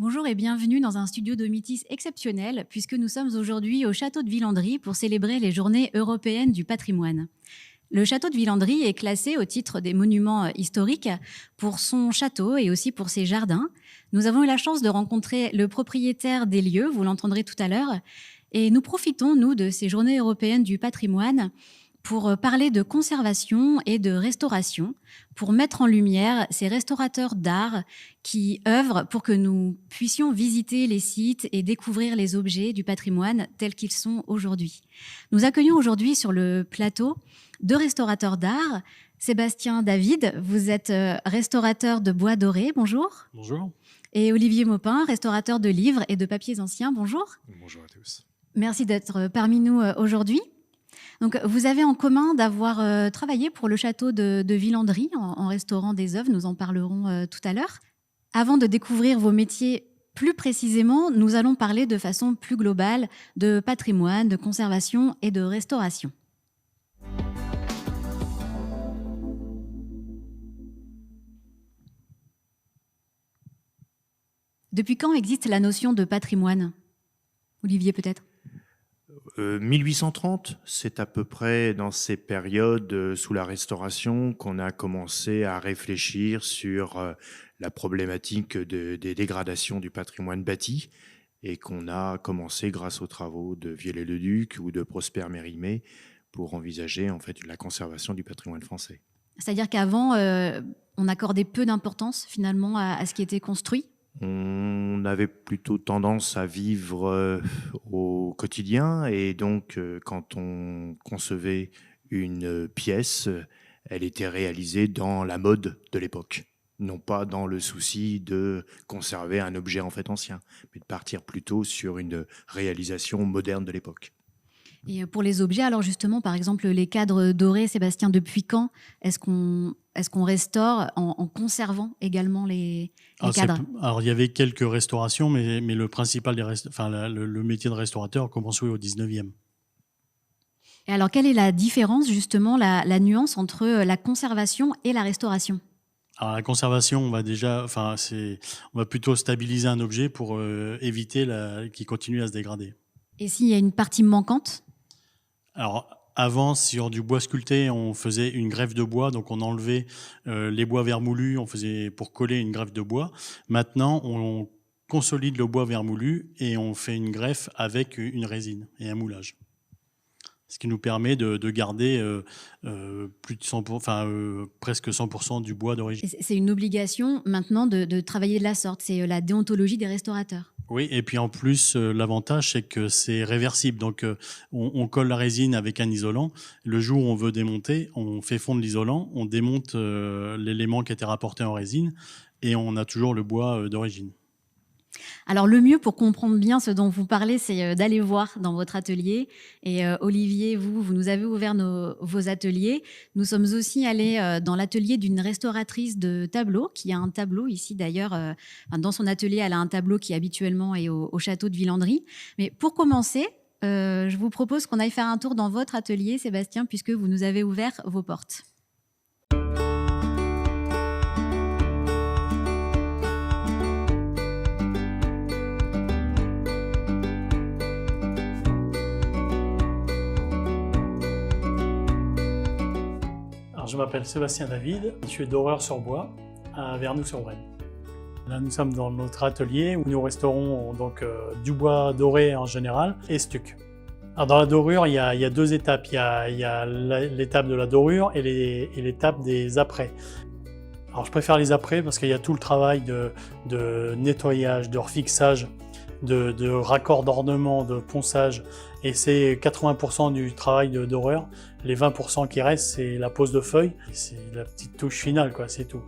Bonjour et bienvenue dans un studio Domitis exceptionnel puisque nous sommes aujourd'hui au château de Villandry pour célébrer les Journées européennes du patrimoine. Le château de Villandry est classé au titre des monuments historiques pour son château et aussi pour ses jardins. Nous avons eu la chance de rencontrer le propriétaire des lieux, vous l'entendrez tout à l'heure, et nous profitons, nous, de ces Journées européennes du patrimoine pour parler de conservation et de restauration, pour mettre en lumière ces restaurateurs d'art qui œuvrent pour que nous puissions visiter les sites et découvrir les objets du patrimoine tels qu'ils sont aujourd'hui. Nous accueillons aujourd'hui sur le plateau deux restaurateurs d'art. Sébastien David, vous êtes restaurateur de bois doré, bonjour. Bonjour. Et Olivier Maupin, restaurateur de livres et de papiers anciens, bonjour. Bonjour à tous. Merci d'être parmi nous aujourd'hui. Donc, vous avez en commun d'avoir travaillé pour le château de Villandry en restaurant des œuvres. Nous en parlerons tout à l'heure. Avant de découvrir vos métiers plus précisément, nous allons parler de façon plus globale de patrimoine, de conservation et de restauration. Depuis quand existe la notion de patrimoine ? Olivier, peut-être ? 1830, c'est à peu près dans ces périodes sous la Restauration qu'on a commencé à réfléchir sur la problématique des dégradations du patrimoine bâti et qu'on a commencé grâce aux travaux de Viollet-le-Duc ou de Prosper Mérimée pour envisager en fait la conservation du patrimoine français. C'est-à-dire qu'avant, on accordait peu d'importance finalement à ce qui était construit ? On avait plutôt tendance à vivre au quotidien et donc quand on concevait une pièce, elle était réalisée dans la mode de l'époque, non pas dans le souci de conserver un objet en fait ancien, mais de partir plutôt sur une réalisation moderne de l'époque. Et pour les objets, alors justement, par exemple, les cadres dorés, Sébastien, depuis quand est-ce qu'on restaure en conservant également les cadres ? Alors, il y avait quelques restaurations, mais le principal le métier de restaurateur commence au 19e. Et alors, quelle est la différence, justement, la nuance entre la conservation et la restauration ? Alors, la conservation, on va plutôt stabiliser un objet pour éviter qu'il continue à se dégrader. Et s'il y a une partie manquante ? Alors, avant, sur du bois sculpté, on faisait une greffe de bois, donc on enlevait les bois vermoulus, on faisait pour coller une greffe de bois. Maintenant, on consolide le bois vermoulu et on fait une greffe avec une résine et un moulage. Ce qui nous permet de garder plus de 100%, presque 100% du bois d'origine. C'est une obligation maintenant de travailler de la sorte, c'est la déontologie des restaurateurs. Oui, et puis en plus, l'avantage, c'est que c'est réversible. Donc, on colle la résine avec un isolant. Le jour où on veut démonter, on fait fondre l'isolant, on démonte l'élément qui a été rapporté en résine et on a toujours le bois d'origine. Alors, le mieux pour comprendre bien ce dont vous parlez, c'est d'aller voir dans votre atelier. Et Olivier, vous nous avez ouvert vos ateliers. Nous sommes aussi allés dans l'atelier d'une restauratrice de tableaux, qui a un tableau ici d'ailleurs. Dans son atelier, elle a un tableau qui habituellement est au château de Villandry. Mais pour commencer, je vous propose qu'on aille faire un tour dans votre atelier, Sébastien, puisque vous nous avez ouvert vos portes. Je m'appelle Sébastien David, je suis doreur sur bois à Vernoux-sur-Brenne. Là, nous sommes dans notre atelier où nous restaurons donc du bois doré en général et stuc. Alors, dans la dorure, il y a deux étapes. Il y a l'étape de la dorure et l'étape des apprêts. Alors, je préfère les apprêts parce qu'il y a tout le travail de nettoyage, de refixage, de raccord d'ornement, de ponçage, et c'est 80% du travail de doreur. Les 20% qui restent, c'est la pose de feuilles, c'est la petite touche finale, quoi, c'est tout.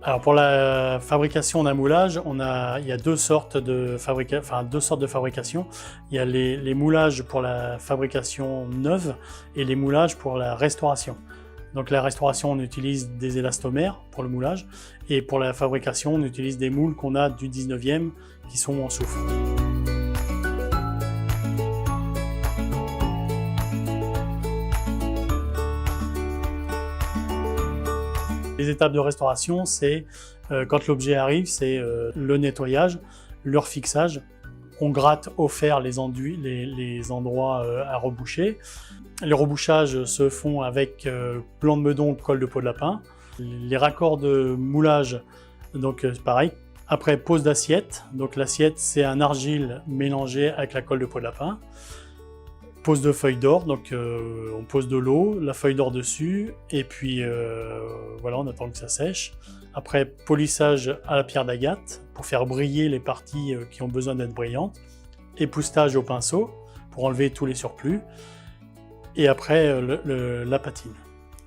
Alors pour la fabrication d'un moulage, il y a deux sortes de fabrication. Il y a les moulages pour la fabrication neuve et les moulages pour la restauration. Donc la restauration, on utilise des élastomères pour le moulage, et pour la fabrication, on utilise des moules qu'on a du 19e qui sont en soufre. Les étapes de restauration, c'est quand l'objet arrive, c'est le nettoyage, le refixage. On gratte au fer les endroits à reboucher. Les rebouchages se font avec blanc de meudon, colle de peau de lapin. Les raccords de moulage, donc pareil. Après, pose d'assiette. Donc l'assiette, c'est un argile mélangé avec la colle de peau de lapin. Pose de feuilles d'or, donc on pose de l'eau, la feuille d'or dessus, et puis voilà, on attend que ça sèche. Après, polissage à la pierre d'agate pour faire briller les parties qui ont besoin d'être brillantes. Époussetage au pinceau pour enlever tous les surplus. Et après, la patine.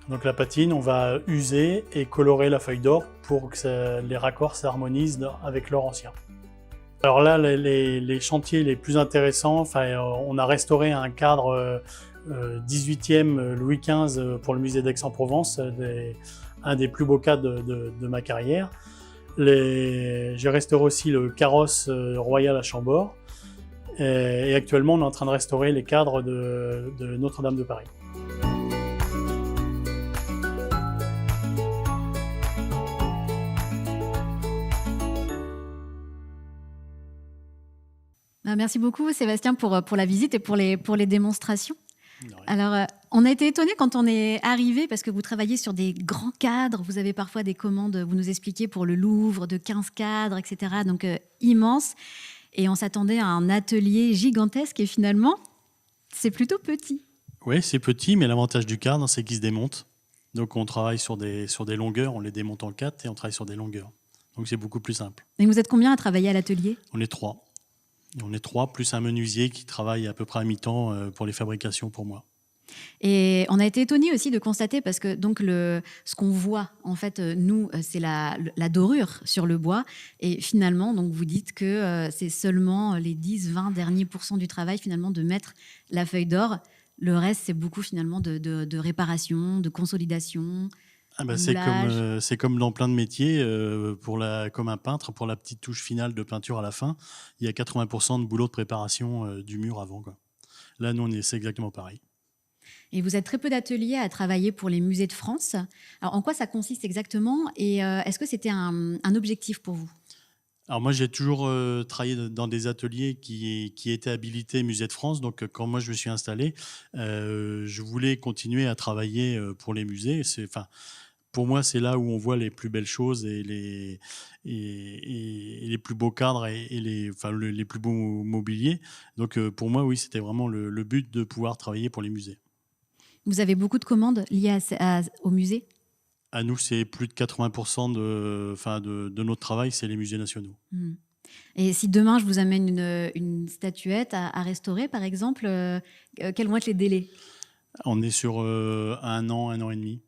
Donc la patine, on va user et colorer la feuille d'or pour que les raccords s'harmonisent avec l'or ancien. Alors là, les chantiers les plus intéressants, on a restauré un cadre 18e Louis XV pour le musée d'Aix-en-Provence, un des plus beaux cadres de ma carrière. J'ai restauré aussi le carrosse royal à Chambord. Et actuellement, on est en train de restaurer les cadres de Notre-Dame de Paris. Merci beaucoup Sébastien pour la visite et pour les démonstrations. Alors, on a été étonnés quand on est arrivé parce que vous travaillez sur des grands cadres, vous avez parfois des commandes, vous nous expliquez, pour le Louvre, de 15 cadres, etc. Donc, immense. Et on s'attendait à un atelier gigantesque et finalement, c'est plutôt petit. Oui, c'est petit, mais l'avantage du cadre, c'est qu'il se démonte. Donc, on travaille sur des longueurs, on les démonte en 4 et on travaille sur des longueurs. Donc, c'est beaucoup plus simple. Et vous êtes combien à travailler à l'atelier ? On est 3. On est 3, plus un menuisier qui travaille à peu près à mi-temps pour les fabrications pour moi. Et on a été étonnés aussi de constater, parce que donc ce qu'on voit, en fait, nous, c'est la dorure sur le bois. Et finalement, donc, vous dites que c'est seulement les 10-20 derniers % du travail, finalement, de mettre la feuille d'or. Le reste, c'est beaucoup, finalement, de réparation, de consolidation. C'est comme dans plein de métiers, comme un peintre, pour la petite touche finale de peinture à la fin, il y a 80% de boulot de préparation du mur avant, quoi. Là, nous, c'est exactement pareil. Et vous êtes très peu d'ateliers à travailler pour les musées de France. Alors, en quoi ça consiste exactement et est-ce que c'était un objectif pour vous ? Alors moi, j'ai toujours travaillé dans des ateliers qui étaient habilités Musée de France. Donc, quand moi, je me suis installé, je voulais continuer à travailler pour les musées. Pour moi, c'est là où on voit les plus belles choses et les plus beaux cadres et les plus beaux mobiliers. Donc, pour moi, oui, c'était vraiment le but de pouvoir travailler pour les musées. Vous avez beaucoup de commandes liées au musée ? À nous, c'est plus de 80% de notre travail, c'est les musées nationaux. Et si demain, je vous amène une statuette à restaurer, par exemple, quels vont être les délais ? On est sur 1 an et demi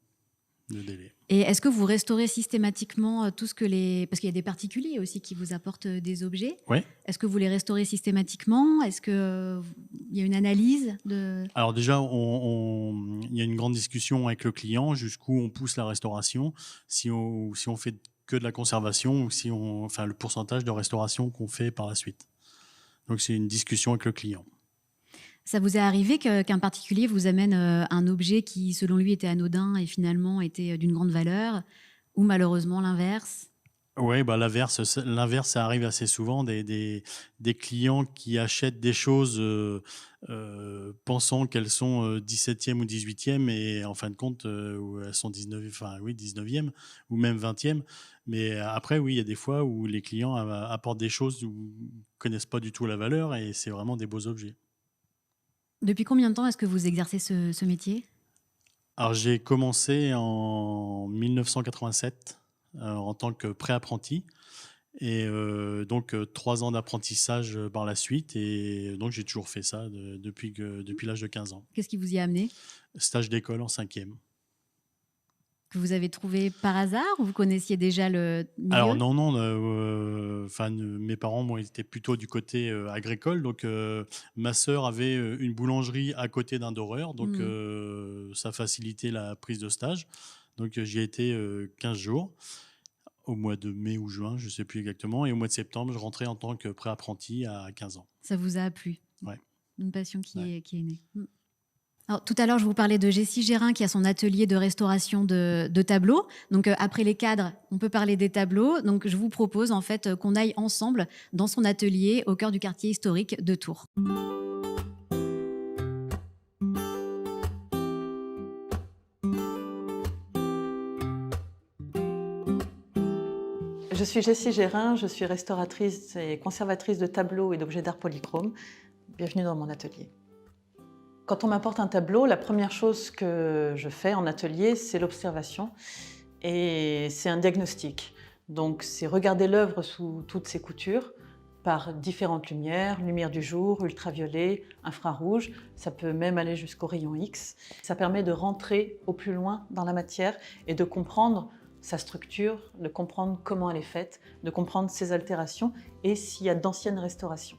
de délai. Et est-ce que vous restaurez systématiquement tout ce que parce qu'il y a des particuliers aussi qui vous apportent des objets. Oui. Est-ce que vous les restaurez systématiquement ? Est-ce qu'il y a une analyse de... Alors déjà, il y a une grande discussion avec le client jusqu'où on pousse la restauration, si on fait que de la conservation ou le pourcentage de restauration qu'on fait par la suite. Donc c'est une discussion avec le client. Ça vous est arrivé qu'un particulier vous amène un objet qui, selon lui, était anodin et finalement était d'une grande valeur, ou malheureusement l'inverse ? Oui, l'inverse, ça arrive assez souvent. Des clients qui achètent des choses pensant qu'elles sont 17e ou 18e et en fin de compte, elles sont 19e ou même 20e. Mais après, oui, il y a des fois où les clients apportent des choses où ils ne connaissent pas du tout la valeur et c'est vraiment des beaux objets. Depuis combien de temps est-ce que vous exercez ce métier ? Alors, j'ai commencé en 1987 en tant que pré-apprenti et donc 3 ans d'apprentissage par la suite et donc j'ai toujours fait ça depuis l'âge de 15 ans. Qu'est-ce qui vous y a amené ? Stage d'école en 5e. Que vous avez trouvé par hasard ou vous connaissiez déjà le milieu ? Alors non, mes parents, moi, ils étaient plutôt du côté agricole. Donc, ma sœur avait une boulangerie à côté d'un doreur. Donc, ça facilitait la prise de stage. Donc, j'y ai été 15 jours, au mois de mai ou juin, je ne sais plus exactement. Et au mois de septembre, je rentrais en tant que pré-apprenti à 15 ans. Ça vous a plu ? Ouais. Une passion qui est née. Alors, tout à l'heure, je vous parlais de Jessie Gérin qui a son atelier de restauration de tableaux. Donc, après les cadres, on peut parler des tableaux. Donc, je vous propose en fait qu'on aille ensemble dans son atelier au cœur du quartier historique de Tours. Je suis Jessie Gérin, je suis restauratrice et conservatrice de tableaux et d'objets d'art polychromes. Bienvenue dans mon atelier. Quand on m'apporte un tableau, la première chose que je fais en atelier, c'est l'observation et c'est un diagnostic. Donc c'est regarder l'œuvre sous toutes ses coutures, par différentes lumières, lumière du jour, ultraviolet, infrarouge, ça peut même aller jusqu'au rayon X. Ça permet de rentrer au plus loin dans la matière et de comprendre sa structure, de comprendre comment elle est faite, de comprendre ses altérations et s'il y a d'anciennes restaurations.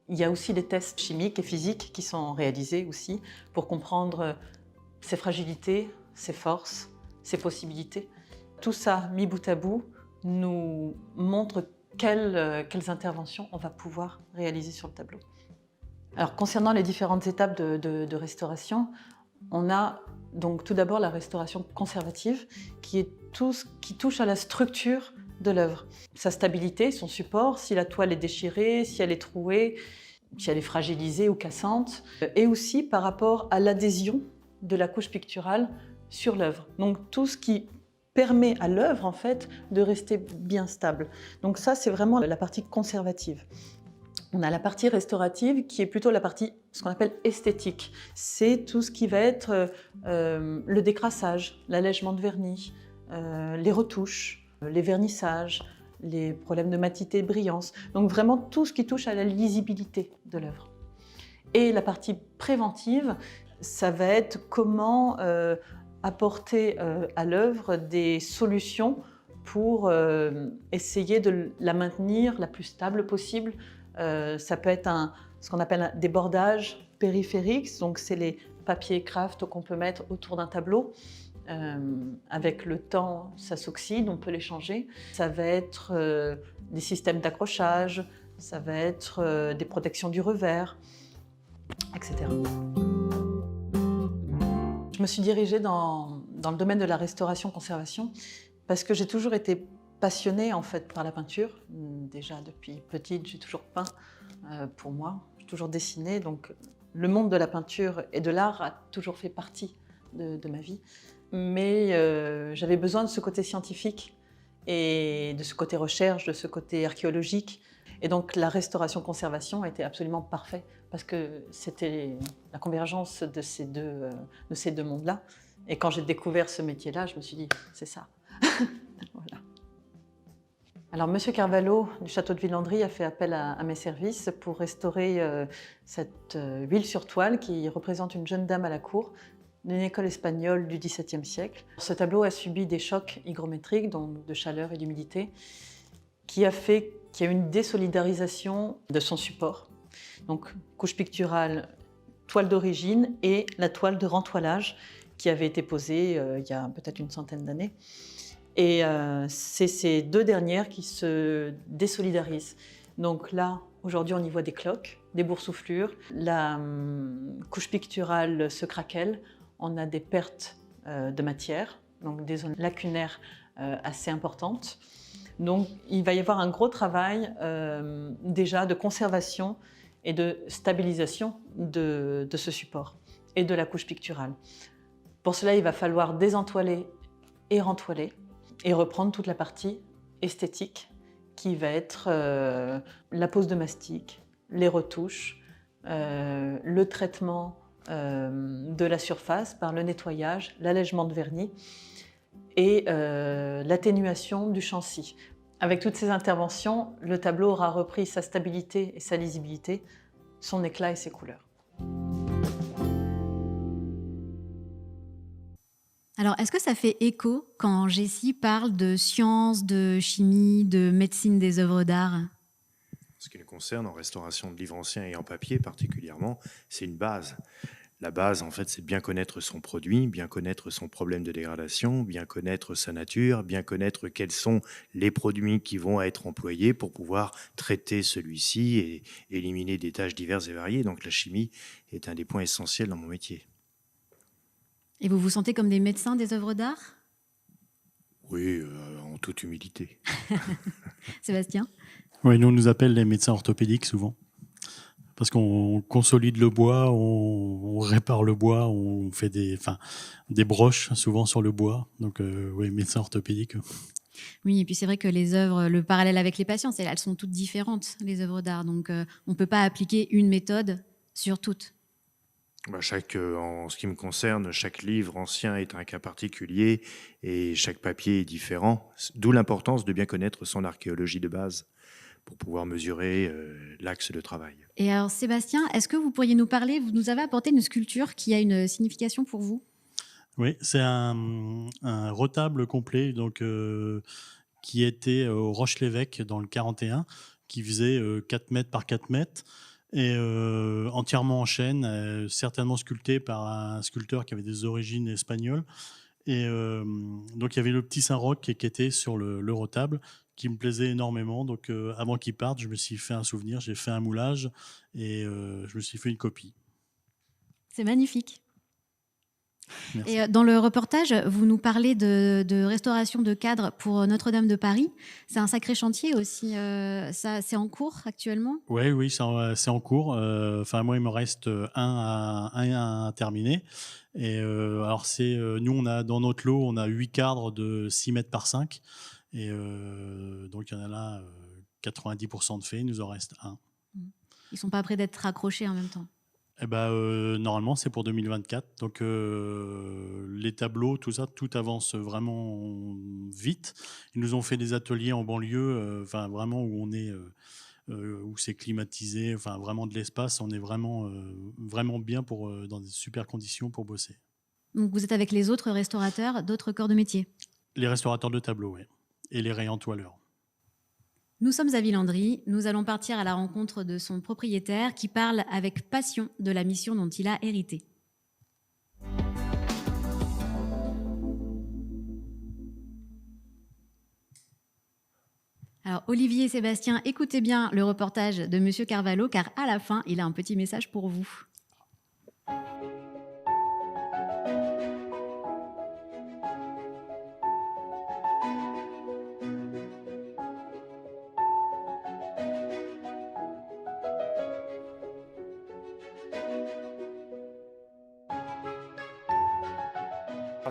Il y a aussi des tests chimiques et physiques qui sont réalisés aussi pour comprendre ses fragilités, ses forces, ses possibilités. Tout ça, mis bout à bout, nous montre quelles interventions on va pouvoir réaliser sur le tableau. Alors, concernant les différentes étapes de restauration, on a donc tout d'abord la restauration conservative, qui est tout ce qui touche à la structure de l'œuvre. Sa stabilité, son support, si la toile est déchirée, si elle est trouée, si elle est fragilisée ou cassante, et aussi par rapport à l'adhésion de la couche picturale sur l'œuvre. Donc tout ce qui permet à l'œuvre en fait de rester bien stable. Donc ça, c'est vraiment la partie conservative. On a la partie restaurative qui est plutôt la partie, ce qu'on appelle esthétique. C'est tout ce qui va être le décrassage, l'allègement de vernis, les retouches, les vernissages, les problèmes de matité et de brillance. Donc vraiment tout ce qui touche à la lisibilité de l'œuvre. Et la partie préventive, ça va être comment apporter à l'œuvre des solutions pour essayer de la maintenir la plus stable possible. Ça peut être ce qu'on appelle des bordages périphériques, donc c'est les papiers craft qu'on peut mettre autour d'un tableau. Avec le temps, ça s'oxyde, on peut les changer. Ça va être des systèmes d'accrochage, ça va être des protections du revers, etc. Je me suis dirigée dans le domaine de la restauration-conservation parce que j'ai toujours été passionnée en fait par la peinture. Déjà depuis petite, j'ai toujours peint pour moi, j'ai toujours dessiné. Donc le monde de la peinture et de l'art a toujours fait partie de ma vie. Mais j'avais besoin de ce côté scientifique et de ce côté recherche, de ce côté archéologique. Et donc la restauration-conservation était absolument parfait parce que c'était la convergence de ces deux mondes-là. Et quand j'ai découvert ce métier-là, je me suis dit, c'est ça. Voilà. Alors, Monsieur Carvalho du château de Villandry a fait appel à mes services pour restaurer cette huile sur toile qui représente une jeune dame à la cour d'une école espagnole du XVIIe siècle. Ce tableau a subi des chocs hygrométriques, donc de chaleur et d'humidité, qui a fait qu'il y a une désolidarisation de son support. Donc, couche picturale, toile d'origine et la toile de rentoilage qui avait été posée il y a peut-être une centaine d'années. Et c'est ces deux dernières qui se désolidarisent. Donc là, aujourd'hui, on y voit des cloques, des boursouflures. La couche picturale se craquelle. On a des pertes de matière, donc des zones lacunaires assez importantes. Donc il va y avoir un gros travail déjà de conservation et de stabilisation de ce support et de la couche picturale. Pour cela, il va falloir désentoiler et rentoiler et reprendre toute la partie esthétique qui va être la pose de mastic, les retouches, le traitement de la surface par le nettoyage, l'allègement de vernis et l'atténuation du chancy. Avec toutes ces interventions, le tableau aura repris sa stabilité et sa lisibilité, son éclat et ses couleurs. Alors, est-ce que ça fait écho quand Jessie parle de science, de chimie, de médecine des œuvres d'art ? Ce qui nous concerne en restauration de livres anciens et en papier particulièrement, c'est une base. La base, en fait, c'est de bien connaître son produit, bien connaître son problème de dégradation, bien connaître sa nature, bien connaître quels sont les produits qui vont être employés pour pouvoir traiter celui-ci et éliminer des tâches diverses et variées. Donc la chimie est un des points essentiels dans mon métier. Et vous vous sentez comme des médecins des œuvres d'art? Oui, en toute humilité. Sébastien? Oui, nous, on nous appelle les médecins orthopédiques souvent. Parce qu'on consolide le bois, on répare le bois, on fait des broches souvent sur le bois. Donc, oui, médecin orthopédique. Oui, et puis c'est vrai que les œuvres, le parallèle avec les patients, elles sont toutes différentes, les œuvres d'art. Donc, on ne peut pas appliquer une méthode sur toutes. En ce qui me concerne, chaque livre ancien est un cas particulier et chaque papier est différent, d'où l'importance de bien connaître son archéologie de base pour pouvoir mesurer l'axe de travail. Et alors, Sébastien, est-ce que vous pourriez nous parler, vous nous avez apporté une sculpture qui a une signification pour vous? Oui, c'est un retable complet donc, qui était au Roche-l'Évêque dans le 41, qui faisait 4 mètres par 4 mètres et entièrement en chêne, certainement sculpté par un sculpteur qui avait des origines espagnoles. Et donc il y avait le petit Saint-Roch qui était sur le retable, qui me plaisait énormément. Donc avant qu'il parte, je me suis fait un souvenir, j'ai fait un moulage et je me suis fait une copie. C'est magnifique. Merci. Et dans le reportage, vous nous parlez de restauration de cadres pour Notre-Dame de Paris. C'est un sacré chantier aussi. Ça, c'est en cours actuellement? Oui, c'est en cours. Enfin, moi, il me reste un à terminer. Et alors, nous, on a dans notre lot, on a 8 cadres de 6 mètres par 5. Et donc, il y en a là 90% de fait. Il nous en reste un. Ils ne sont pas prêts d'être raccrochés en même temps? Eh ben, normalement, c'est pour 2024. Donc, les tableaux, tout ça, tout avance vraiment vite. Ils nous ont fait des ateliers en banlieue, vraiment où on est, où c'est climatisé, vraiment de l'espace. On est vraiment, vraiment bien dans des super conditions pour bosser. Donc, vous êtes avec les autres restaurateurs d'autres corps de métier? Les restaurateurs de tableaux, oui. Et les réentoileurs. Nous sommes à Villandry, nous allons partir à la rencontre de son propriétaire qui parle avec passion de la mission dont il a hérité. Alors Olivier et Sébastien, écoutez bien le reportage de Monsieur Carvalho car à la fin, il a un petit message pour vous.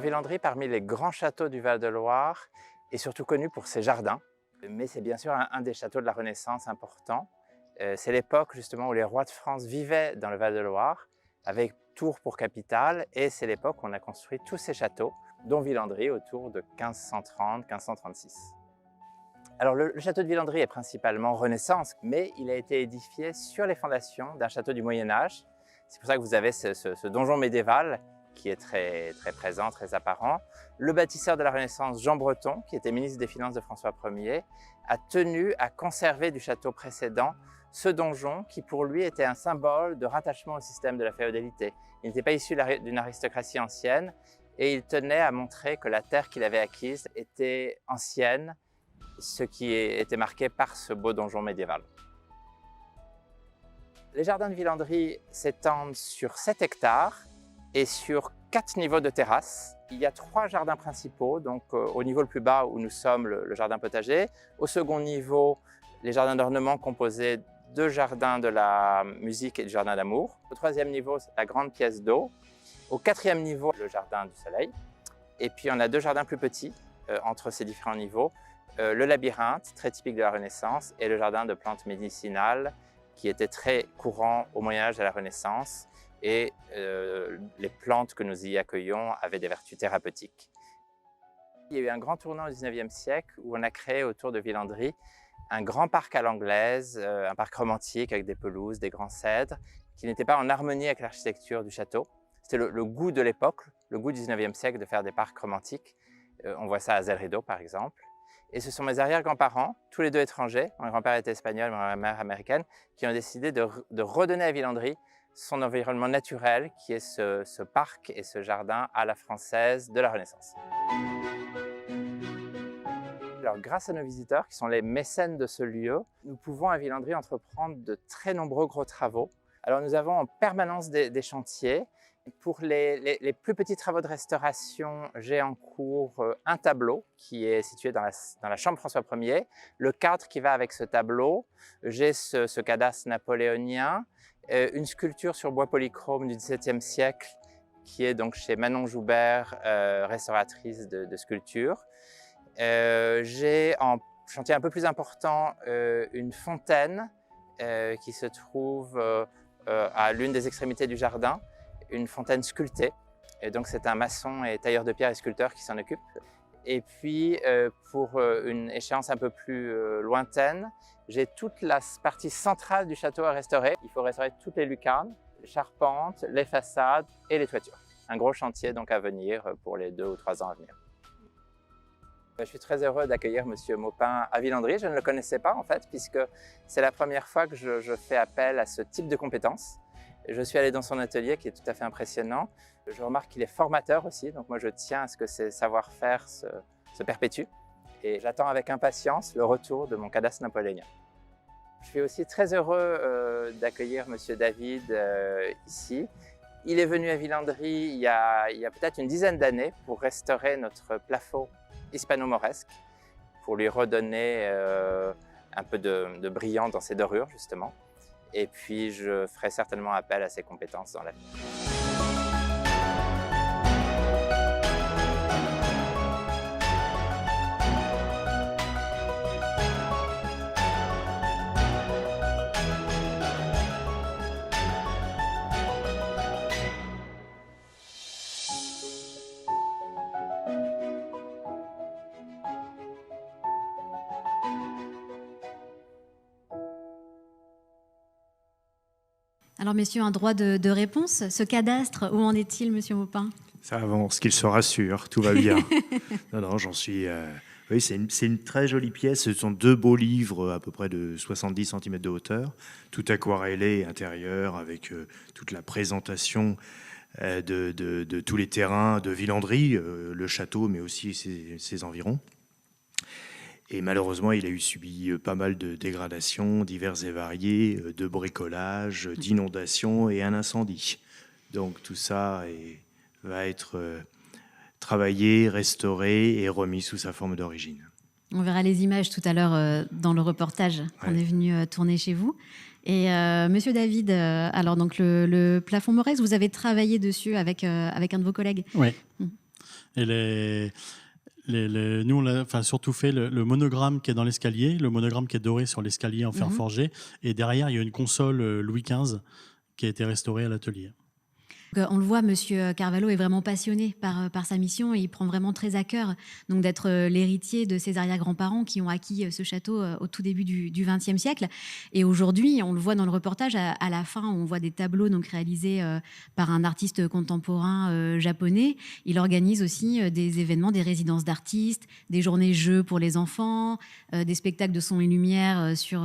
Villandry, parmi les grands châteaux du Val-de-Loire, est surtout connu pour ses jardins. Mais c'est bien sûr un des châteaux de la Renaissance importants. C'est l'époque justement où les rois de France vivaient dans le Val-de-Loire, avec Tours pour capitale, et c'est l'époque où on a construit tous ces châteaux, dont Villandry autour de 1530-1536. Alors le château de Villandry est principalement Renaissance, mais il a été édifié sur les fondations d'un château du Moyen-Âge. C'est pour ça que vous avez ce donjon médiéval qui est très présent, très apparent. Le bâtisseur de la Renaissance, Jean Breton, qui était ministre des Finances de François Ier, a tenu à conserver du château précédent ce donjon qui pour lui était un symbole de rattachement au système de la féodalité. Il n'était pas issu d'une aristocratie ancienne et il tenait à montrer que la terre qu'il avait acquise était ancienne, ce qui était marqué par ce beau donjon médiéval. Les jardins de Villandry s'étendent sur 7 hectares et sur 4 niveaux de terrasse. Il y a 3 jardins principaux, donc au niveau le plus bas où nous sommes, le jardin potager. Au second niveau, les jardins d'ornement composés de jardins de la musique et du jardin d'amour. Au 3e niveau, la grande pièce d'eau. Au 4e niveau, le jardin du soleil. Et puis on a 2 jardins plus petits entre ces différents niveaux. Le labyrinthe, très typique de la Renaissance, et le jardin de plantes médicinales qui était très courant au Moyen-Âge et à la Renaissance. Et les plantes que nous y accueillons avaient des vertus thérapeutiques. Il y a eu un grand tournant au XIXe siècle où on a créé autour de Villandry un grand parc à l'anglaise, un parc romantique avec des pelouses, des grands cèdres, qui n'était pas en harmonie avec l'architecture du château. C'était le goût de l'époque, le goût du XIXe siècle de faire des parcs romantiques. On voit ça à Zelredo par exemple. Et ce sont mes arrière-grands-parents, tous les deux étrangers, mon grand-père était espagnol, ma mère américaine, qui ont décidé de redonner à Villandry son environnement naturel qui est ce parc et ce jardin à la française de la Renaissance. Alors, grâce à nos visiteurs qui sont les mécènes de ce lieu, nous pouvons à Villandry entreprendre de très nombreux gros travaux. Alors nous avons en permanence des chantiers Pour les plus petits travaux de restauration, j'ai en cours un tableau qui est situé dans la chambre François Ier. Le cadre qui va avec ce tableau, j'ai ce cadastre napoléonien, une sculpture sur bois polychrome du XVIIe siècle qui est donc chez Manon Joubert, restauratrice de sculpture. J'ai en chantier un peu plus important une fontaine qui se trouve à l'une des extrémités du jardin, une fontaine sculptée. Et donc c'est un maçon et tailleur de pierre et sculpteur qui s'en occupe. Et puis pour une échéance un peu plus lointaine, j'ai toute la partie centrale du château à restaurer. Il faut restaurer toutes les lucarnes, les charpentes, les façades et les toitures. Un gros chantier donc à venir pour les 2 ou 3 ans à venir. Je suis très heureux d'accueillir Monsieur Maupin à Villandry. Je ne le connaissais pas en fait, puisque c'est la première fois que je fais appel à ce type de compétences. Je suis allé dans son atelier qui est tout à fait impressionnant. Je remarque qu'il est formateur aussi, donc moi je tiens à ce que ces savoir-faire se perpétuent. Et j'attends avec impatience le retour de mon cadastre napoléonien. Je suis aussi très heureux d'accueillir Monsieur David ici. Il est venu à Villandry il y a peut-être une dizaine d'années pour restaurer notre plafond hispano-mauresque, pour lui redonner un peu de brillant dans ses dorures justement. Et puis je ferai certainement appel à ses compétences dans l'avenir. Alors, messieurs, un droit de réponse. Ce cadastre, où en est-il, monsieur Maupin? Ça avance, qu'il se rassure, tout va bien. Non, j'en suis... Oui, c'est une très jolie pièce. Ce sont 2 beaux livres à peu près de 70 cm de hauteur, tout aquarellé intérieur avec toute la présentation de tous les terrains de Villandry, le château, mais aussi ses environs. Et malheureusement, il a subi pas mal de dégradations diverses et variées, de bricolage, d'inondations et un incendie. Donc tout ça va être travaillé, restauré et remis sous sa forme d'origine. On verra les images tout à l'heure dans le reportage qu'on est venu tourner chez vous. Et monsieur David, alors donc le plafond mauresque, vous avez travaillé dessus avec un de vos collègues. Oui. Et nous, on a surtout fait le monogramme qui est dans l'escalier, le monogramme qui est doré sur l'escalier en fer forgé. Et derrière, il y a une console Louis XV qui a été restaurée à l'atelier. On le voit, monsieur Carvalho est vraiment passionné par sa mission et il prend vraiment très à cœur donc d'être l'héritier de ses arrière-grands-parents qui ont acquis ce château au tout début du XXe siècle. Et aujourd'hui, on le voit dans le reportage, à la fin, on voit des tableaux donc réalisés par un artiste contemporain japonais. Il organise aussi des événements, des résidences d'artistes, des journées jeux pour les enfants, des spectacles de son et lumière sur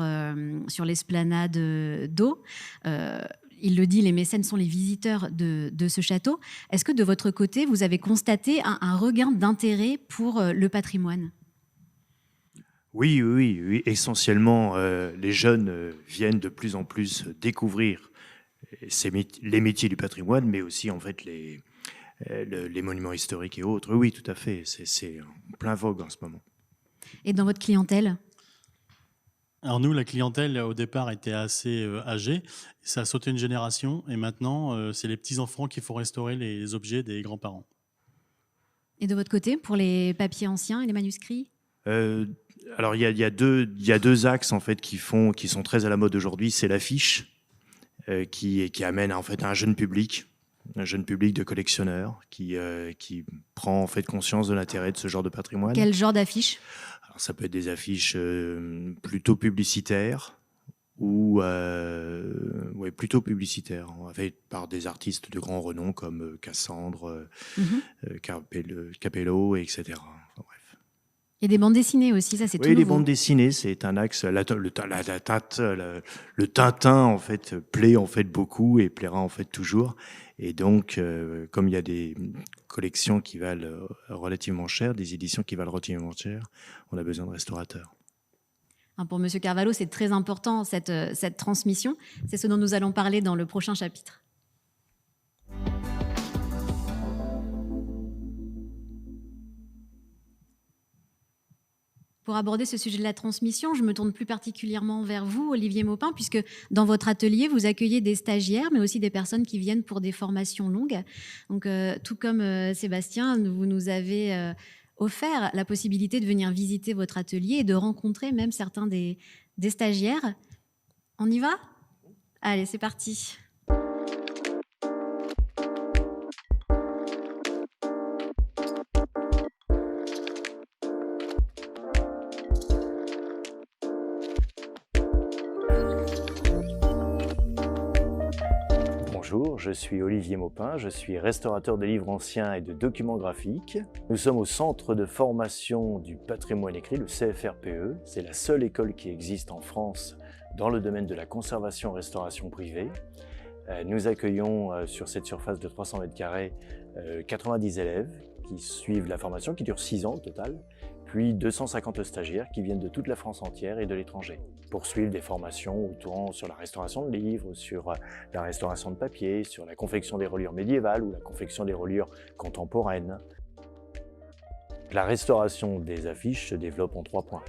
l'esplanade d'eau. Il le dit, les mécènes sont les visiteurs de ce château. Est-ce que de votre côté, vous avez constaté un regain d'intérêt pour le patrimoine ? Oui. Essentiellement, les jeunes viennent de plus en plus découvrir les métiers du patrimoine, mais aussi en fait les monuments historiques et autres. Oui, tout à fait. C'est en plein vogue en ce moment. Et dans votre clientèle ? Alors nous, la clientèle, au départ, était assez âgée. Ça a sauté une génération et maintenant, c'est les petits-enfants qui font restaurer les objets des grands-parents. Et de votre côté, pour les papiers anciens et les manuscrits ? Alors, il y a deux axes en fait qui sont très à la mode aujourd'hui. C'est l'affiche qui amène en fait un jeune public de collectionneurs qui prend en fait conscience de l'intérêt de ce genre de patrimoine. Quel genre d'affiche ? Alors, ça peut être des affiches plutôt publicitaires ou plutôt publicitaires, faites par des artistes de grand renom comme Cassandre, Capello, etc. Enfin, bref. Et des bandes dessinées aussi, ça c'est tout nouveau. Oui, les bandes dessinées, c'est un axe. Le Tintin en fait plaît en fait beaucoup et plaira en fait toujours. Et donc, comme il y a des collections qui valent relativement cher, des éditions qui valent relativement cher, on a besoin de restaurateurs. Pour monsieur Carvalho, c'est très important cette transmission. C'est ce dont nous allons parler dans le prochain chapitre. Pour aborder ce sujet de la transmission, je me tourne plus particulièrement vers vous, Olivier Maupin, puisque dans votre atelier, vous accueillez des stagiaires, mais aussi des personnes qui viennent pour des formations longues. Donc, tout comme Sébastien, vous nous avez offert la possibilité de venir visiter votre atelier et de rencontrer même certains des stagiaires. On y va ? Allez, c'est parti. Bonjour, je suis Olivier Maupin, je suis restaurateur de livres anciens et de documents graphiques. Nous sommes au Centre de formation du patrimoine écrit, le CFRPE. C'est la seule école qui existe en France dans le domaine de la conservation-restauration privée. Nous accueillons sur cette surface de 300 m², 90 élèves qui suivent la formation, qui dure 6 ans au total, puis 250 stagiaires qui viennent de toute la France entière et de l'étranger pour suivre des formations autour sur la restauration de livres, sur la restauration de papier, sur la confection des reliures médiévales ou la confection des reliures contemporaines. La restauration des affiches se développe en 3 points.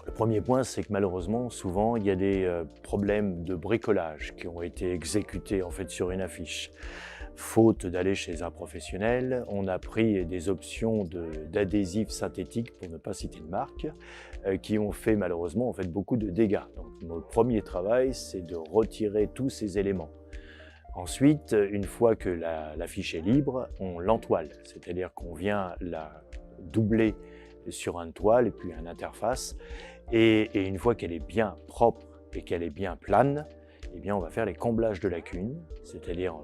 Le premier point, c'est que malheureusement, souvent, il y a des problèmes de bricolage qui ont été exécutés en fait sur une affiche. Faute d'aller chez un professionnel, on a pris des options d'adhésifs synthétiques, pour ne pas citer de marque, qui ont fait malheureusement en fait, beaucoup de dégâts. Donc, notre premier travail, c'est de retirer tous ces éléments. Ensuite, une fois que l'affiche est libre, on l'entoile, c'est-à-dire qu'on vient la doubler sur une toile et puis une interface. Et une fois qu'elle est bien propre et qu'elle est bien plane, eh bien, on va faire les comblages de lacunes, c'est-à-dire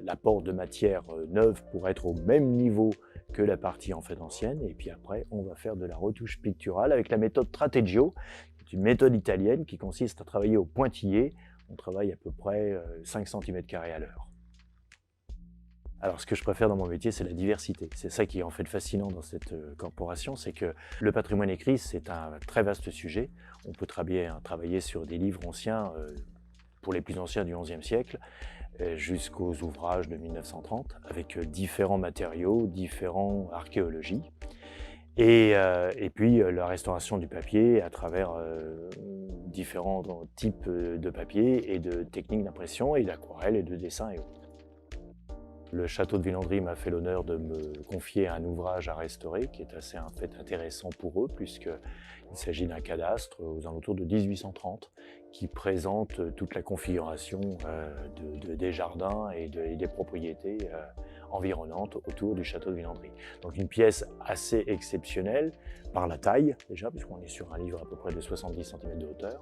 l'apport de matière neuve pour être au même niveau que la partie en fait ancienne. Et puis après, on va faire de la retouche picturale avec la méthode Trateggio, qui est une méthode italienne qui consiste à travailler au pointillé. On travaille à peu près 5 cm² à l'heure. Alors, ce que je préfère dans mon métier, c'est la diversité. C'est ça qui est en fait fascinant dans cette corporation, c'est que le patrimoine écrit, c'est un très vaste sujet. On peut travailler sur des livres anciens, pour les plus anciens du XIe siècle, jusqu'aux ouvrages de 1930, avec différents matériaux, différentes archéologies. Et puis la restauration du papier à travers différents types de papier et de techniques d'impression et d'aquarelle et de dessin et autres. Le château de Villandry m'a fait l'honneur de me confier un ouvrage à restaurer qui est assez en fait, intéressant pour eux puisqu'il s'agit d'un cadastre aux alentours de 1830 qui présente toute la configuration des jardins et des propriétés environnantes autour du château de Villandry. Donc une pièce assez exceptionnelle par la taille déjà, puisqu'on est sur un livre à peu près de 70 cm de hauteur,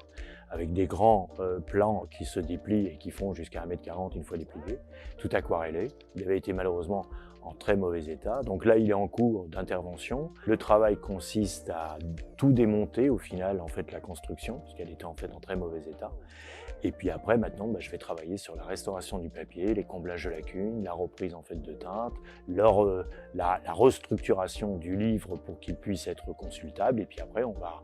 avec des grands plans qui se déplient et qui font jusqu'à 1,40 m une fois dépliés, tout aquarellé. Il avait été malheureusement en très mauvais état. Donc là, il est en cours d'intervention. Le travail consiste à tout démonter au final, en fait, la construction, puisqu'elle était en fait en très mauvais état. Et puis après, maintenant, je vais travailler sur la restauration du papier, les comblages de lacunes, la reprise en fait de teinte, la restructuration du livre pour qu'il puisse être consultable. Et puis après, on va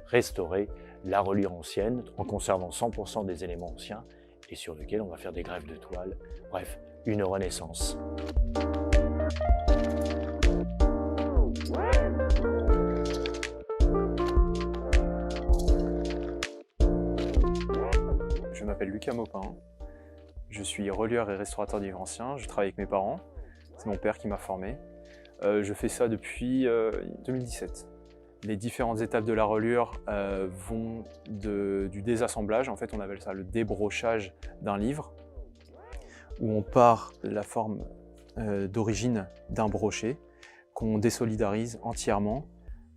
restaurer la reliure ancienne en conservant 100% des éléments anciens et sur lesquels on va faire des greffes de toile. Bref, une renaissance. Je m'appelle Lucas Maupin, je suis relieur et restaurateur de livres anciens, je travaille avec mes parents, c'est mon père qui m'a formé. Je fais ça depuis 2017. Les différentes étapes de la reliure vont du désassemblage, en fait on appelle ça le débrochage d'un livre, où on part la forme d'origine d'un brochet, qu'on désolidarise entièrement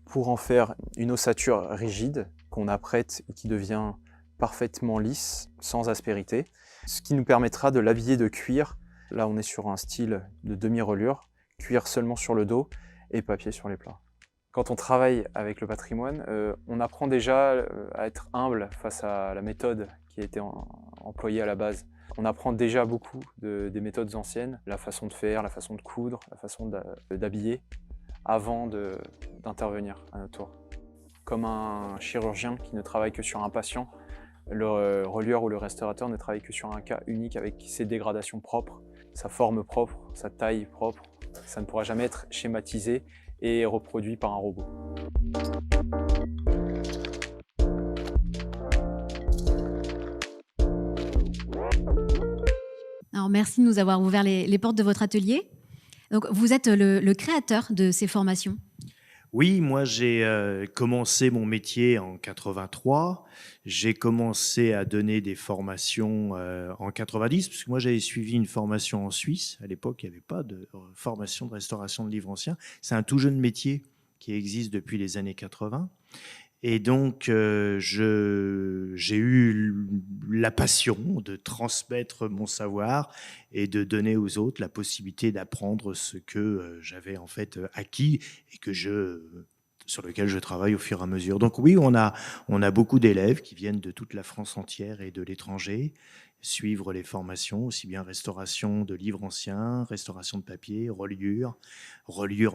pour en faire une ossature rigide qu'on apprête et qui devient parfaitement lisse, sans aspérité, ce qui nous permettra de l'habiller de cuir. Là on est sur un style de demi-reliure, cuir seulement sur le dos et papier sur les plats. Quand on travaille avec le patrimoine, on apprend déjà à être humble face à la méthode qui a été employée à la base. On apprend déjà beaucoup des méthodes anciennes, la façon de faire, la façon de coudre, la façon d'habiller, avant d'intervenir à notre tour. Comme un chirurgien qui ne travaille que sur un patient, le relieur ou le restaurateur ne travaille que sur un cas unique avec ses dégradations propres, sa forme propre, sa taille propre. Ça ne pourra jamais être schématisé et reproduit par un robot. Alors, merci de nous avoir ouvert les portes de votre atelier. Donc, vous êtes le créateur de ces formations. Oui, moi j'ai commencé mon métier en 83. J'ai commencé à donner des formations en 90, parce que moi j'avais suivi une formation en Suisse. À l'époque, il n'y avait pas de formation de restauration de livres anciens. C'est un tout jeune métier qui existe depuis les années 80. Et donc, j'ai eu la passion de transmettre mon savoir et de donner aux autres la possibilité d'apprendre ce que j'avais en fait acquis et sur lequel je travaille au fur et à mesure. Donc oui, on a beaucoup d'élèves qui viennent de toute la France entière et de l'étranger suivre les formations, aussi bien restauration de livres anciens, restauration de papier, reliure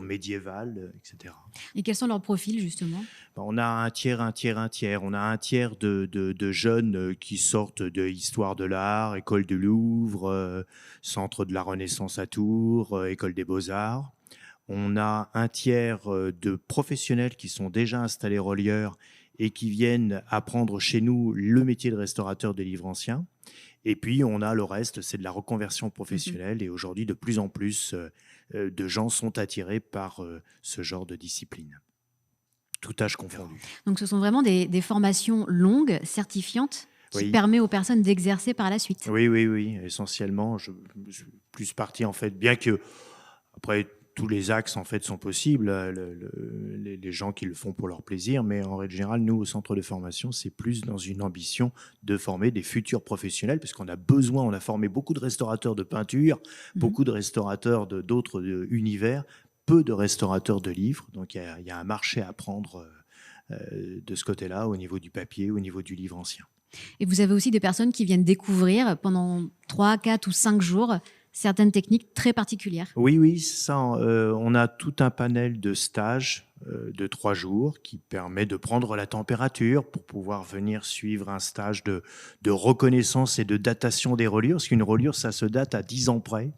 médiévale, etc. Et quels sont leurs profils, justement? On a un tiers. On a un tiers de jeunes qui sortent de Histoire de l'Art, École du Louvre, Centre de la Renaissance à Tours, École des Beaux-Arts. On a un tiers de professionnels qui sont déjà installés relieurs et qui viennent apprendre chez nous le métier de restaurateur de livres anciens. Et puis, on a le reste, c'est de la reconversion professionnelle. Et aujourd'hui, de plus en plus de gens sont attirés par ce genre de discipline. Tout âge confondu. Donc, ce sont vraiment des formations longues, certifiantes, qui permettent aux personnes d'exercer par la suite. Oui. Essentiellement, je suis plus parti, en fait, bien que, après, tous les axes en fait sont possibles, les gens qui le font pour leur plaisir, mais en règle générale, nous au centre de formation, c'est plus dans une ambition de former des futurs professionnels, parce qu'on a besoin, on a formé beaucoup de restaurateurs de peinture, beaucoup de restaurateurs d'autres univers, peu de restaurateurs de livres, donc il y a un marché à prendre de ce côté-là, au niveau du papier, au niveau du livre ancien. Et vous avez aussi des personnes qui viennent découvrir pendant 3, 4 ou 5 jours certaines techniques très particulières. Oui, ça, on a tout un panel de stages de 3 jours qui permet de prendre la température pour pouvoir venir suivre un stage de reconnaissance et de datation des reliures, parce qu'une reliure, ça se date à 10 ans près.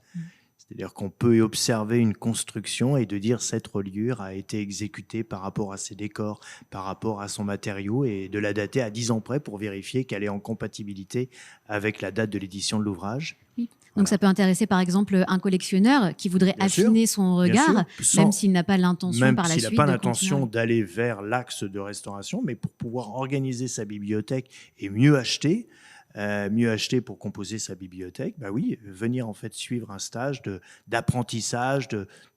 C'est-à-dire qu'on peut observer une construction et de dire cette reliure a été exécutée par rapport à ses décors, par rapport à son matériau, et de la dater à 10 ans près pour vérifier qu'elle est en compatibilité avec la date de l'édition de l'ouvrage. Oui. Donc ça peut intéresser par exemple un collectionneur qui voudrait affiner son regard, même s'il n'a pas l'intention par la suite. Même s'il n'a pas l'intention d'aller vers l'axe de restauration, mais pour pouvoir organiser sa bibliothèque et mieux acheter pour composer sa bibliothèque, venir en fait suivre un stage d'apprentissage,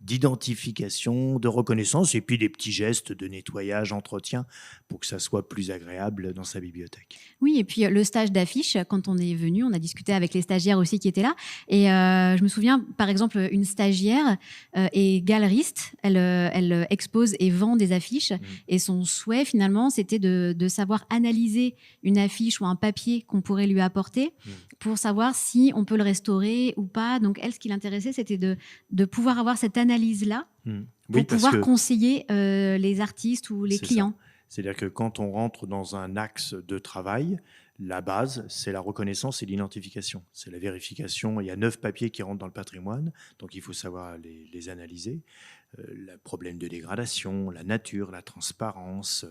d'identification, de reconnaissance, et puis des petits gestes de nettoyage, entretien, pour que ça soit plus agréable dans sa bibliothèque. Oui, et puis le stage d'affiche, quand on est venu, on a discuté avec les stagiaires aussi qui étaient là, et je me souviens, par exemple, une stagiaire est galeriste, elle expose et vend des affiches, et son souhait finalement, c'était de savoir analyser une affiche ou un papier qu'on pourrait lui apporter pour savoir si on peut le restaurer ou pas. Donc elle, ce qui l'intéressait, c'était de pouvoir avoir cette analyse-là pour pouvoir conseiller les artistes ou les clients. C'est-à-dire que quand on rentre dans un axe de travail, la base, c'est la reconnaissance et l'identification. C'est la vérification. Il y a 9 papiers qui rentrent dans le patrimoine, donc il faut savoir les analyser. Le problème de dégradation, la nature, la transparence,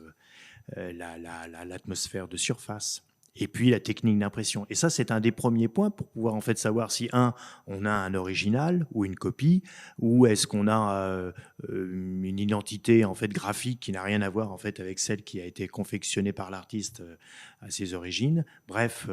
l'atmosphère de surface. Et puis la technique d'impression. Et ça, c'est un des premiers points pour pouvoir en fait savoir si on a un original ou une copie, ou est-ce qu'on a une identité en fait graphique qui n'a rien à voir en fait avec celle qui a été confectionnée par l'artiste à ses origines. Bref,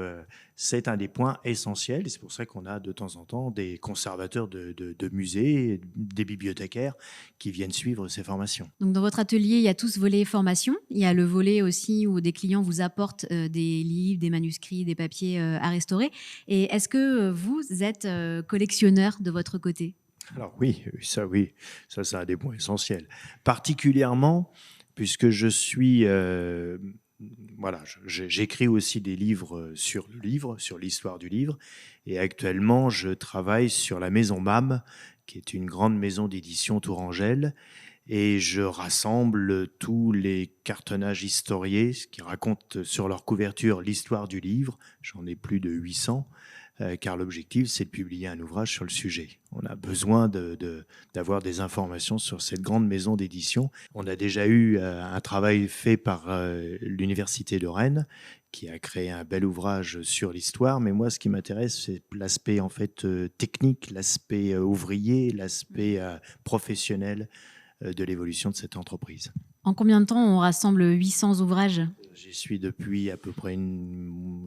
c'est un des points essentiels. Et c'est pour ça qu'on a de temps en temps des conservateurs de musées, des bibliothécaires qui viennent suivre ces formations. Donc dans votre atelier, il y a tout ce volet formation. Il y a le volet aussi où des clients vous apportent des livres, des manuscrits, des papiers à restaurer. Et est-ce que vous êtes collectionneur de votre côté ? Alors oui, ça c'est un des points essentiels. Particulièrement puisque je suis... j'écris aussi des livres, sur l'histoire du livre. Et actuellement, je travaille sur la maison MAM, qui est une grande maison d'édition tourangelle. Et je rassemble tous les cartonnages historiés qui racontent sur leur couverture l'histoire du livre. J'en ai plus de 800. car l'objectif, c'est de publier un ouvrage sur le sujet. On a besoin d'avoir des informations sur cette grande maison d'édition. On a déjà eu un travail fait par l'Université de Rennes, qui a créé un bel ouvrage sur l'histoire. Mais moi, ce qui m'intéresse, c'est l'aspect en fait technique, l'aspect ouvrier, l'aspect professionnel de l'évolution de cette entreprise. En combien de temps on rassemble 800 ouvrages? J'y suis depuis à peu près...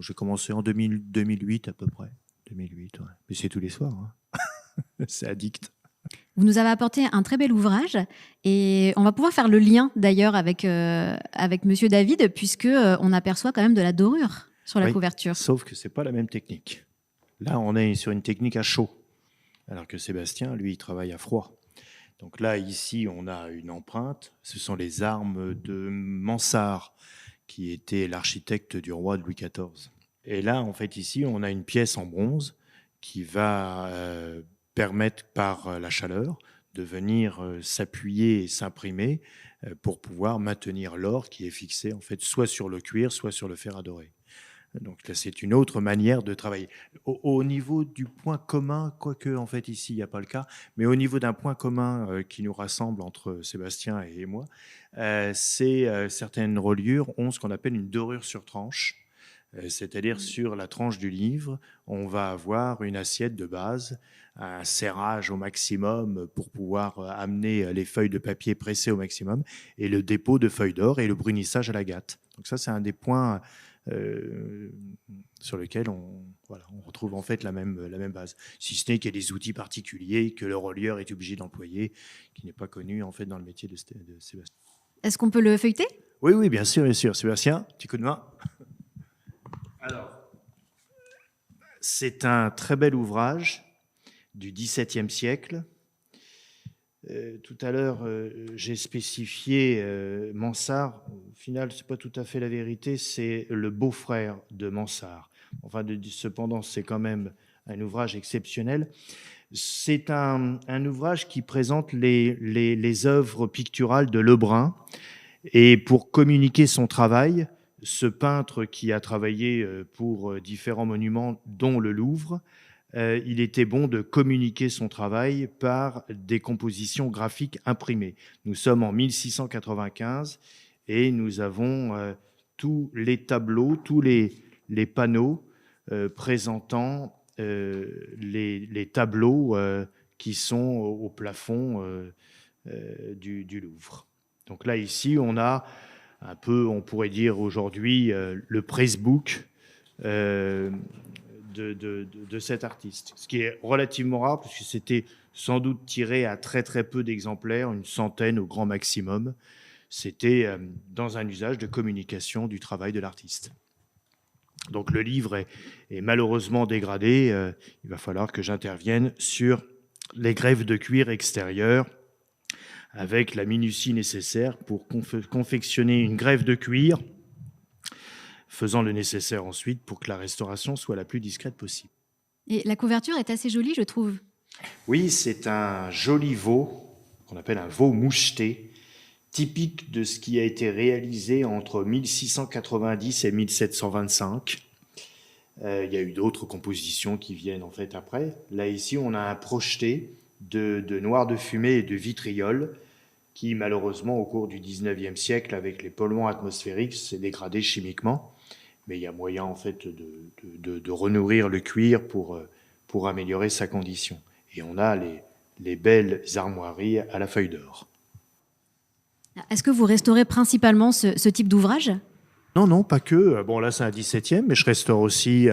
J'ai commencé en 2008 à peu près. 2008, ouais. Mais c'est tous les soirs. Hein. C'est addict. Vous nous avez apporté un très bel ouvrage et on va pouvoir faire le lien d'ailleurs avec Monsieur David, puisque on aperçoit quand même de la dorure sur la couverture. Sauf que c'est pas la même technique. Là, on est sur une technique à chaud, alors que Sébastien, lui, il travaille à froid. Donc là, ici, on a une empreinte. Ce sont les armes de Mansart, qui était l'architecte du roi de Louis XIV. Et là, en fait, ici, on a une pièce en bronze qui va permettre, par la chaleur, de venir s'appuyer et s'imprimer pour pouvoir maintenir l'or qui est fixé, en fait, soit sur le cuir, soit sur le fer à dorer. Donc là, c'est une autre manière de travailler. Au niveau du point commun, quoique en fait ici, il n'y a pas le cas, mais au niveau d'un point commun qui nous rassemble entre Sébastien et moi, c'est certaines reliures ont ce qu'on appelle une dorure sur tranche. C'est-à-dire sur la tranche du livre, on va avoir une assiette de base, un serrage au maximum pour pouvoir amener les feuilles de papier pressées au maximum, et le dépôt de feuilles d'or et le brunissage à la gatte. Donc ça, c'est un des points sur lequel on retrouve en fait la même base. Si ce n'est qu'il y a des outils particuliers que le relieur est obligé d'employer, qui n'est pas connu en fait dans le métier de Sébastien. Est-ce qu'on peut le feuilleter? Oui, bien sûr, bien sûr. Sébastien, petit coup de main. Alors, c'est un très bel ouvrage du XVIIe siècle. Tout à l'heure, j'ai spécifié Mansart. Au final, ce n'est pas tout à fait la vérité, c'est le beau-frère de Mansart. Enfin, cependant, c'est quand même un ouvrage exceptionnel. C'est un ouvrage qui présente les œuvres picturales de Lebrun. Et pour communiquer son travail, ce peintre qui a travaillé pour différents monuments, dont le Louvre, il était bon de communiquer son travail par des compositions graphiques imprimées. Nous sommes en 1695 et nous avons tous les tableaux, tous les panneaux présentant les tableaux qui sont au plafond du Louvre. Donc là, ici, on a un peu, on pourrait dire aujourd'hui, le pressbook de cet artiste. Ce qui est relativement rare, parce que c'était sans doute tiré à très très peu d'exemplaires, une centaine au grand maximum. C'était dans un usage de communication du travail de l'artiste. Donc le livre est malheureusement dégradé. Il va falloir que j'intervienne sur les greffes de cuir extérieures avec la minutie nécessaire pour confectionner une greffe de cuir, faisant le nécessaire ensuite pour que la restauration soit la plus discrète possible. Et la couverture est assez jolie, je trouve. Oui, c'est un joli veau, qu'on appelle un veau moucheté, typique de ce qui a été réalisé entre 1690 et 1725. Il y a eu d'autres compositions qui viennent en fait après. Là, ici, on a un projeté de noir de fumée et de vitriol qui, malheureusement, au cours du 19e siècle, avec les polluants atmosphériques, s'est dégradé chimiquement. Mais il y a moyen, en fait, de renourrir le cuir pour améliorer sa condition. Et on a les belles armoiries à la feuille d'or. Est-ce que vous restaurez principalement ce type d'ouvrage? Non, pas que. Bon, là, c'est un 17e, mais je restaure aussi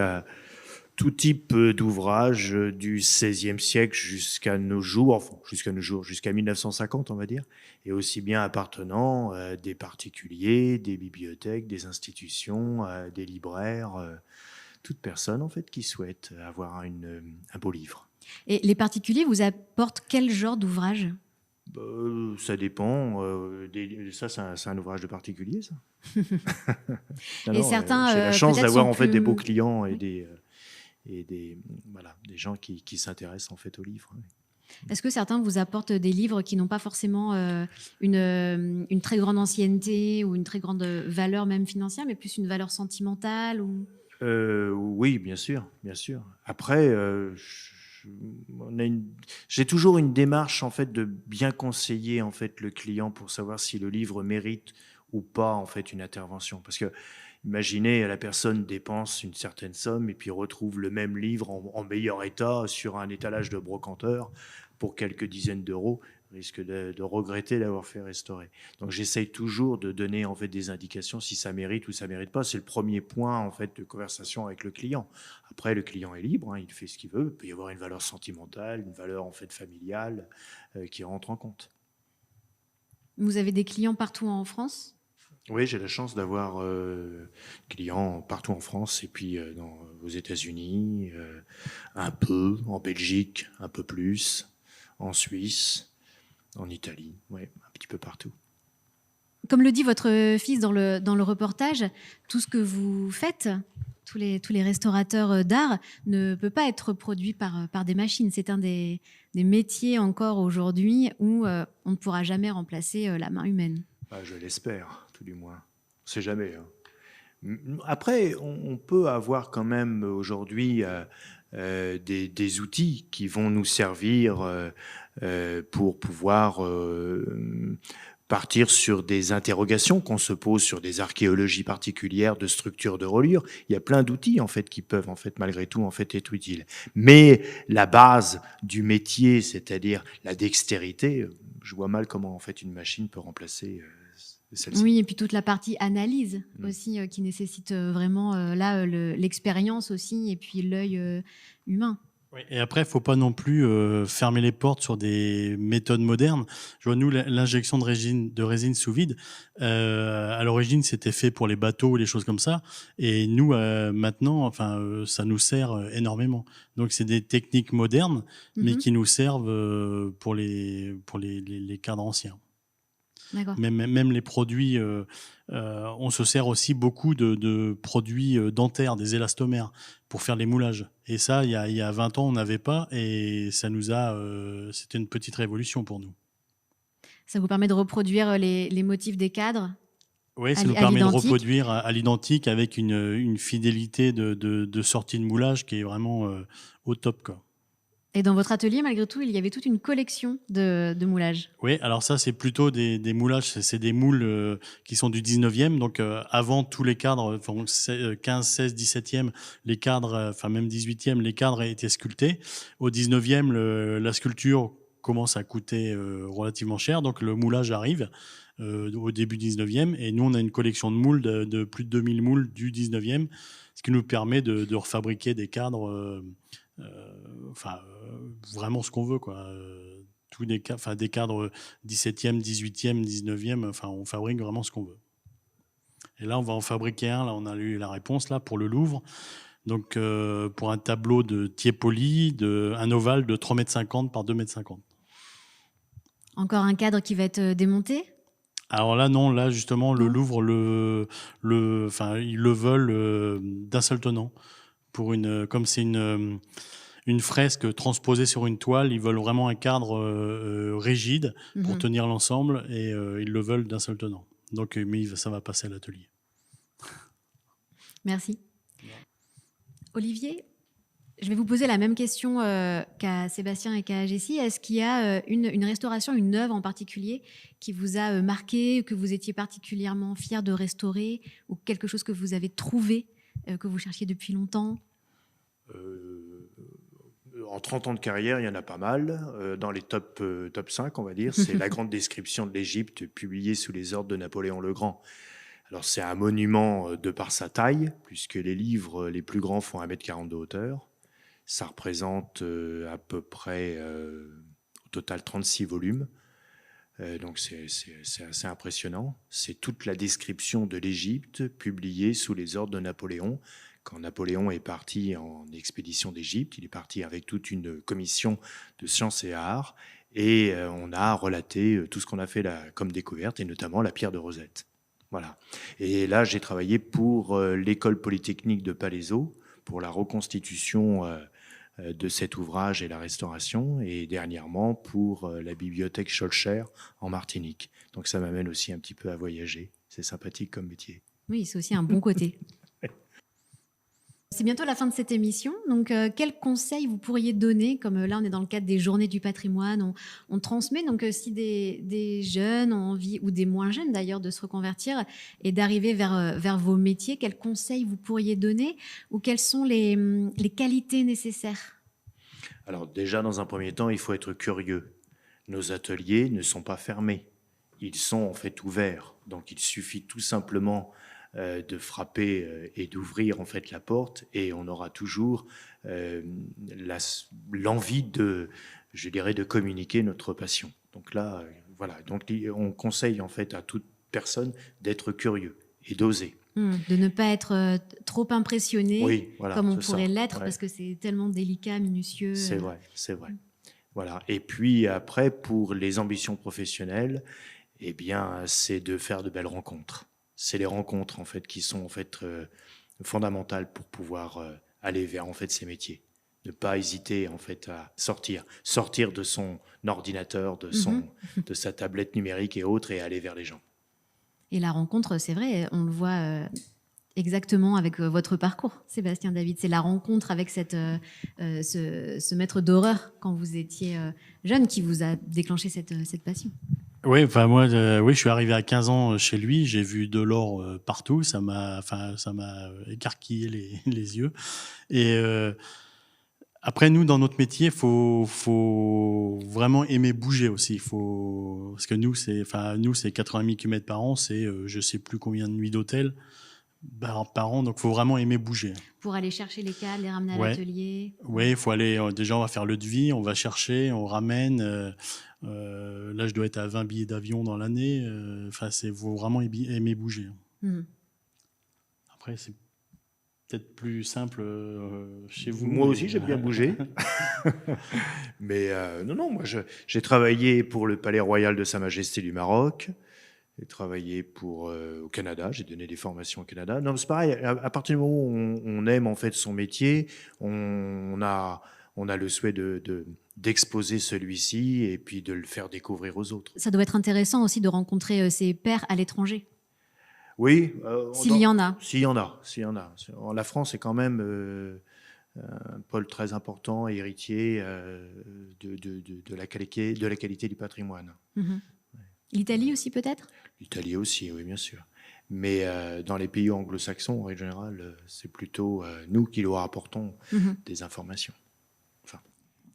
tout type d'ouvrage du XVIe siècle jusqu'à nos jours, jusqu'à 1950, on va dire, et aussi bien appartenant à des particuliers, des bibliothèques, des institutions, des libraires, toute personne, en fait, qui souhaite avoir un beau livre. Et les particuliers vous apportent quel genre d'ouvrage? Ça dépend. Ça, c'est un ouvrage de particulier, ça. Certains, j'ai la chance d'avoir en fait des beaux plus... clients et des gens qui s'intéressent en fait aux livres. Oui. Est-ce que certains vous apportent des livres qui n'ont pas forcément une très grande ancienneté ou une très grande valeur même financière, mais plus une valeur sentimentale ou... Oui, bien sûr, bien sûr. Après, j'ai toujours une démarche en fait de bien conseiller en fait le client pour savoir si le livre mérite ou pas en fait une intervention. Parce que imaginez la personne dépense une certaine somme et puis retrouve le même livre en meilleur état sur un étalage de brocanteur pour quelques dizaines d'euros, risque de regretter d'avoir fait restaurer. Donc j'essaye toujours de donner en fait des indications si ça mérite ou ça mérite pas. C'est le premier point en fait de conversation avec le client. Après le client est libre, hein, il fait ce qu'il veut. Il peut y avoir une valeur sentimentale, une valeur en fait familiale qui rentre en compte. Vous avez des clients partout en France ? Oui, j'ai la chance d'avoir clients partout en France et puis aux États-Unis, un peu, en Belgique, un peu plus, en Suisse, en Italie, ouais, un petit peu partout. Comme le dit votre fils dans le reportage, tout ce que vous faites, tous les restaurateurs d'art, ne peut pas être produit par des machines. C'est un des métiers encore aujourd'hui où on ne pourra jamais remplacer la main humaine. Je l'espère, tout du moins. On ne sait jamais. Hein. Après, on peut avoir quand même aujourd'hui des outils qui vont nous servir pour pouvoir partir sur des interrogations qu'on se pose sur des archéologies particulières de structures de reliures. Il y a plein d'outils en fait qui peuvent en fait malgré tout en fait être utiles. Mais la base du métier, c'est-à-dire la dextérité, je vois mal comment en fait une machine peut remplacer celle-ci. Oui, et puis toute la partie analyse aussi qui nécessite vraiment l'expérience aussi et puis l'œil humain. Oui, et après, il ne faut pas non plus fermer les portes sur des méthodes modernes. Je vois, nous, l'injection de résine sous vide, à l'origine, c'était fait pour les bateaux ou les choses comme ça. Et nous, maintenant, ça nous sert énormément. Donc, c'est des techniques modernes, mais qui nous servent pour les cadres anciens. D'accord. Même les produits, on se sert aussi beaucoup de produits dentaires, des élastomères, pour faire les moulages. Et ça, il y a 20 ans, on n'avait pas, et ça c'était une petite révolution pour nous. Ça vous permet de reproduire les motifs des cadres ? Oui, ça nous permet de reproduire à l'identique avec une fidélité de sortie de moulage qui est vraiment au top, quoi. Et dans votre atelier, malgré tout, il y avait toute une collection de moulages. Oui, alors ça, c'est plutôt des moulages. C'est des moules qui sont du 19e. Donc, avant tous les cadres, 15, 16, 17e, les cadres, même 18e, les cadres étaient sculptés. Au 19e, la sculpture commence à coûter relativement cher. Donc, le moulage arrive au début 19e. Et nous, on a une collection de moules de plus de 2000 moules du 19e, ce qui nous permet de refabriquer des cadres... vraiment ce qu'on veut, quoi. Tous des cadres 17e, 18e, 19e, on fabrique vraiment ce qu'on veut. Et là, on va en fabriquer un, là, on a eu la réponse, là, pour le Louvre. Donc, pour un tableau de Tiepoli, un ovale de 3,50 m par 2,50 m. Encore un cadre qui va être démonté ? Alors là, non, là, justement, le Louvre, ils le veulent d'un seul tenant. Comme c'est une fresque transposée sur une toile, ils veulent vraiment un cadre rigide pour tenir l'ensemble et ils le veulent d'un seul tenant. Donc, mais ça va passer à l'atelier. Merci. Olivier, je vais vous poser la même question qu'à Sébastien et qu'à Jessie. Est-ce qu'il y a une restauration, une œuvre en particulier qui vous a marqué, que vous étiez particulièrement fier de restaurer, ou quelque chose que vous avez trouvé, que vous cherchiez depuis longtemps ? En 30 ans de carrière, il y en a pas mal. Dans les top 5, on va dire, c'est la grande description de l'Égypte publiée sous les ordres de Napoléon le Grand. Alors, c'est un monument de par sa taille, puisque les livres les plus grands font 1,40 m de hauteur. Ça représente à peu près, au total, 36 volumes. Donc, c'est assez impressionnant. C'est toute la description de l'Égypte publiée sous les ordres de Napoléon. Quand Napoléon est parti en expédition d'Égypte, il est parti avec toute une commission de sciences et arts et on a relaté tout ce qu'on a fait comme découverte et notamment la pierre de Rosette. Voilà. Et là, j'ai travaillé pour l'école polytechnique de Palaiseau pour la reconstitution de cet ouvrage et la restauration et dernièrement pour la bibliothèque Schœlcher en Martinique. Donc ça m'amène aussi un petit peu à voyager. C'est sympathique comme métier. Oui, c'est aussi un bon côté. c'est bientôt la fin de cette émission. Donc, quels conseils vous pourriez donner, comme là, on est dans le cadre des Journées du patrimoine, on transmet. Donc, si des jeunes ont envie, ou des moins jeunes d'ailleurs, de se reconvertir et d'arriver vers vos métiers, quels conseils vous pourriez donner ou quelles sont les qualités nécessaires? Alors déjà, dans un premier temps, il faut être curieux. Nos ateliers ne sont pas fermés. Ils sont en fait ouverts. Donc, il suffit tout simplement de frapper et d'ouvrir en fait la porte, et on aura toujours l'envie de communiquer notre passion. Donc là, voilà. Donc, on conseille en fait à toute personne d'être curieux et d'oser. De ne pas être trop impressionné, Oui, voilà, comme on c'est pourrait ça. l'être, Ouais. parce que c'est tellement délicat, minutieux. C'est vrai, c'est vrai. Voilà. Et puis après, pour les ambitions professionnelles, eh bien, c'est de faire de belles rencontres. C'est les rencontres en fait qui sont en fait fondamentales pour pouvoir aller vers en fait ces métiers. Ne pas hésiter en fait à sortir de son ordinateur, de sa tablette numérique et autres, et aller vers les gens. Et la rencontre, c'est vrai, on le voit exactement avec votre parcours, Sébastien David. C'est la rencontre avec ce maître d'horreur quand vous étiez jeune qui vous a déclenché cette passion. Oui, enfin moi, oui, je suis arrivé à 15 ans chez lui. J'ai vu de l'or partout. Ça m'a écarquillé les yeux. Et après, nous, dans notre métier, faut vraiment aimer bouger aussi. Parce que nous, c'est 80 000 km par an. C'est je sais plus combien de nuits d'hôtel par an. Donc, faut vraiment aimer bouger. Pour aller chercher les cadres, les ramener à l'atelier. Oui, il faut aller. Déjà, on va faire le devis, on va chercher, on ramène. Là, je dois être à 20 billets d'avion dans l'année. Faut vraiment aimer bouger. Après, c'est peut-être plus simple chez vous. Moi aussi, j'aime bien bouger. Mais non, moi, j'ai travaillé pour le Palais Royal de Sa Majesté du Maroc. J'ai travaillé au Canada. J'ai donné des formations au Canada. Non, c'est pareil. À partir du moment où on aime en fait son métier, on a le souhait d'exposer celui-ci et puis de le faire découvrir aux autres. Ça doit être intéressant aussi de rencontrer ses pairs à l'étranger. Oui. S'il y en a. S'il y en a. La France est quand même un pôle très important, héritier de la qualité du patrimoine. L'Italie aussi peut-être? L'Italie aussi, oui, bien sûr. Mais dans les pays anglo-saxons, en règle générale, c'est plutôt nous qui leur apportons des informations.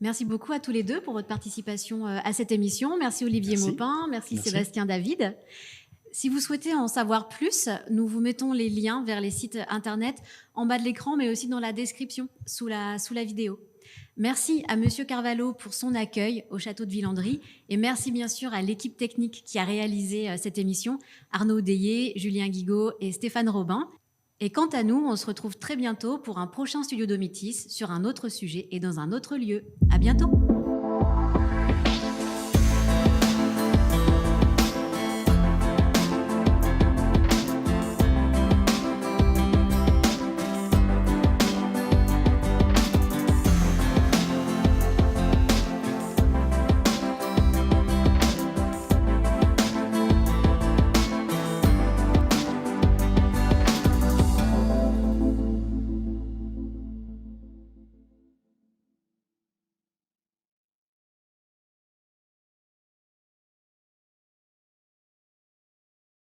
Merci beaucoup à tous les deux pour votre participation à cette émission. Merci Olivier Maupin, merci Sébastien David. Si vous souhaitez en savoir plus, nous vous mettons les liens vers les sites internet en bas de l'écran, mais aussi dans la description, sous la vidéo. Merci à Monsieur Carvalho pour son accueil au château de Villandry, et merci bien sûr à l'équipe technique qui a réalisé cette émission, Arnaud Deillé, Julien Guigaud et Stéphane Robin. Et quant à nous, on se retrouve très bientôt pour un prochain Studio Domitis sur un autre sujet et dans un autre lieu. À bientôt.